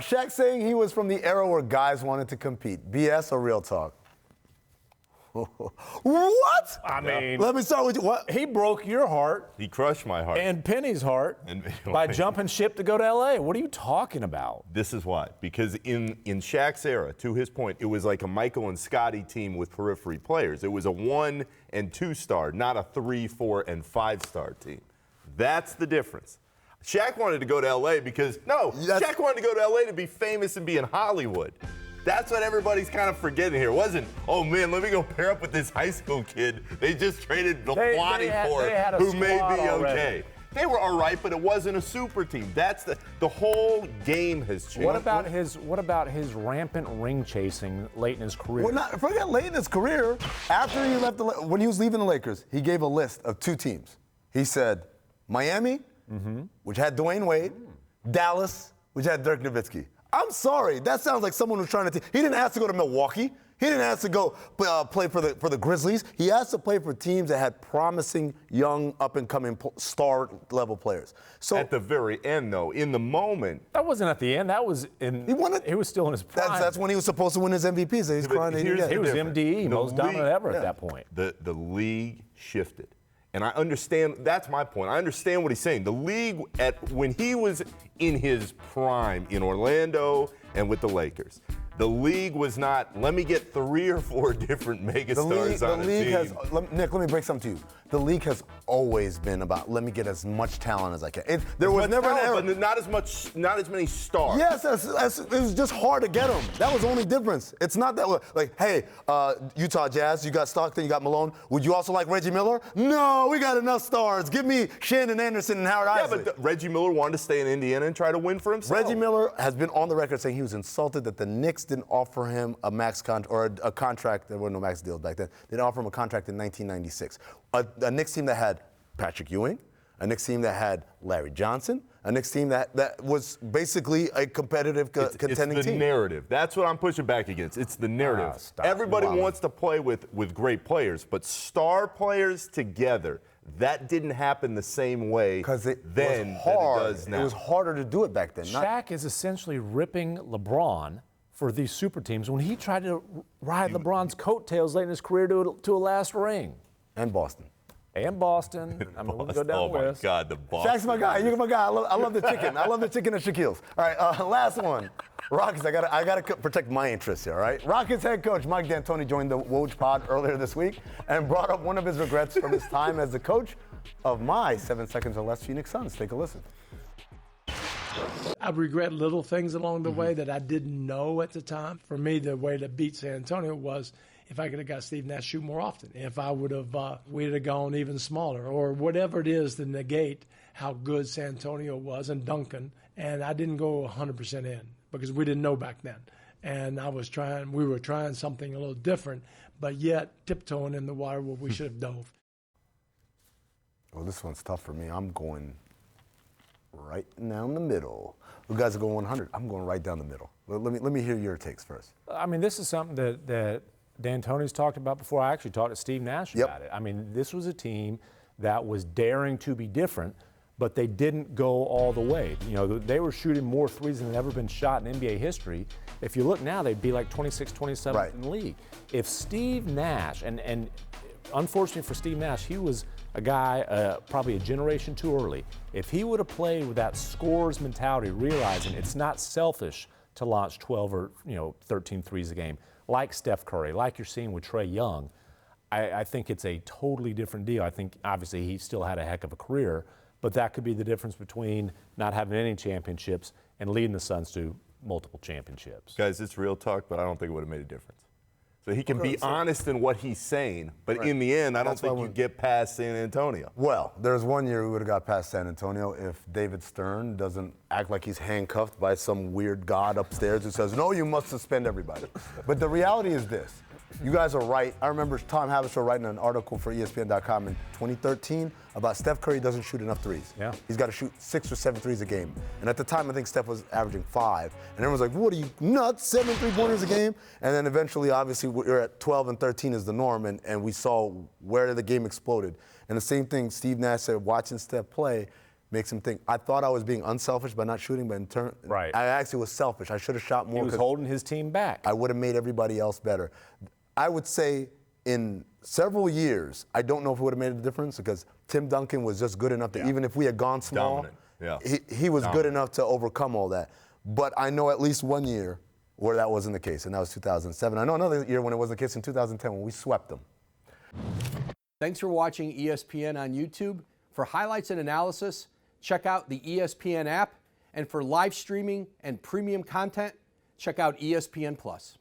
Shaq saying he was from the era where guys wanted to compete. BS or real talk? What? I mean, let me start with you. What? He broke your heart. He crushed my heart. And Penny's heart by jumping ship to go to L.A. What are you talking about? This is why. Because in Shaq's era, to his point, it was like a Michael and Scotty team with periphery players. It was a 1 and 2 star, not a 3, 4, and 5 star team. That's the difference. Shaq wanted to go to L.A. because, Shaq wanted to go to L.A. to be famous and be in Hollywood. That's what everybody's kind of forgetting here. It wasn't, oh, man, let me go pair up with this high school kid they just traded Blotty for, who may be okay. They were all right, but it wasn't a super team. That's the whole game has changed. What about his rampant ring chasing late in his career? Well, forget late in his career. After he left, when he was leaving the Lakers, he gave a list of 2 teams. He said Miami, which had Dwayne Wade, Dallas, which had Dirk Nowitzki. I'm sorry, that sounds like someone who's trying to. He didn't ask to go to Milwaukee. He didn't ask to go play for the Grizzlies. He asked to play for teams that had promising, young, up-and-coming star-level players. So at the very end, though, in the moment. That wasn't at the end. That was in. He was still in his prime. That's when he was supposed to win his MVP. So he's crying. He was MDE, most dominant ever at that point. The league shifted. And I understand, that's my point. I understand what he's saying. The league, when he was in his prime in Orlando and with the Lakers, the league was not, let me get 3 or 4 different megastars on a team. Nick, let me break something to you. The league has always been about, let me get as much talent as I can. There was never an era. But not as many stars. Yes, it was just hard to get them. That was the only difference. It's not that, like, hey, Utah Jazz, you got Stockton, you got Malone. Would you also like Reggie Miller? No, we got enough stars. Give me Shannon Anderson and Howard Isley. Yeah, but Reggie Miller wanted to stay in Indiana and try to win for himself. Reggie Miller has been on the record saying he was insulted that the Knicks didn't offer him a max contract, or a contract. There were no max deals back then. They didn't offer him a contract in 1996. A Knicks team that had Patrick Ewing, a Knicks team that had Larry Johnson, a Knicks team that was basically a competitive contending team. It's the narrative. That's what I'm pushing back against. It's the narrative. Everybody wants to play with great players, but star players together, that didn't happen the same way then it does now. It was harder to do it back then. Shaq is essentially ripping LeBron for these super teams when he tried to ride LeBron's coattails late in his career to a last ring. And Boston. And Boston. I'm going to go down the list. Oh, my God, the Boston. Shaq's my guy. You're my guy. I love the chicken. I love the chicken at Shaquille's. All right, last one. Rockets, I gotta protect my interests here, all right? Rockets head coach Mike D'Antoni joined the Woj pod earlier this week and brought up one of his regrets from his time as the coach of my 7 seconds or less Phoenix Suns. Take a listen. I regret little things along the way that I didn't know at the time. For me, the way to beat San Antonio was if I could have got Steve Nash shoot more often, if I would have, we'd have gone even smaller, or whatever it is to negate how good San Antonio was and Duncan. And I didn't go 100% in because we didn't know back then. And we were trying something a little different, but yet tiptoeing in the water where we should have dove. Well, this one's tough for me. I'm going right down the middle. You guys are going 100. I'm going right down the middle. Let me hear your takes first. I mean, this is something that D'Antoni's talked about before. I actually talked to Steve Nash about it. I mean, this was a team that was daring to be different, but they didn't go all the way. You know, they were shooting more threes than had ever been shot in NBA history. If you look now, they'd be like 26, 27 in the league. If Steve Nash, and unfortunately for Steve Nash, he was a guy probably a generation too early. If he would have played with that scorer's mentality, realizing it's not selfish to launch 12 or 13 threes a game, like Steph Curry, like you're seeing with Trae Young, I think it's a totally different deal. I think obviously he still had a heck of a career, but that could be the difference between not having any championships and leading the Suns to multiple championships. Guys, it's real talk, but I don't think it would have made a difference. So he can be honest in what he's saying, but in the end, I don't think you get past San Antonio. Well, there's one year we would have got past San Antonio if David Stern doesn't act like he's handcuffed by some weird god upstairs who says, no, you must suspend everybody. But the reality is this. You guys are right. I remember Tom Havasor writing an article for ESPN.com in 2013 about Steph Curry doesn't shoot enough threes. Yeah. He's got to shoot 6 or 7 threes a game. And at the time, I think Steph was averaging 5. And everyone's like, what are you, nuts? 7 3-pointers a game? And then eventually, obviously, we're at 12 and 13 is the norm. And we saw where the game exploded. And the same thing Steve Nash said, watching Steph play, makes him think. I thought I was being unselfish by not shooting, but in turn, Right. I actually was selfish. I should have shot more. He was 'cause holding his team back. I would have made everybody else better. I would say in several years, I don't know if it would have made a difference because Tim Duncan was just good enough that even if we had gone small, he was good enough to overcome all that. But I know at least one year where that wasn't the case, and that was 2007. I know another year when it wasn't the case in 2010 when we swept them. Thanks for watching ESPN on YouTube. For highlights and analysis, check out the ESPN app. And for live streaming and premium content, check out ESPN+.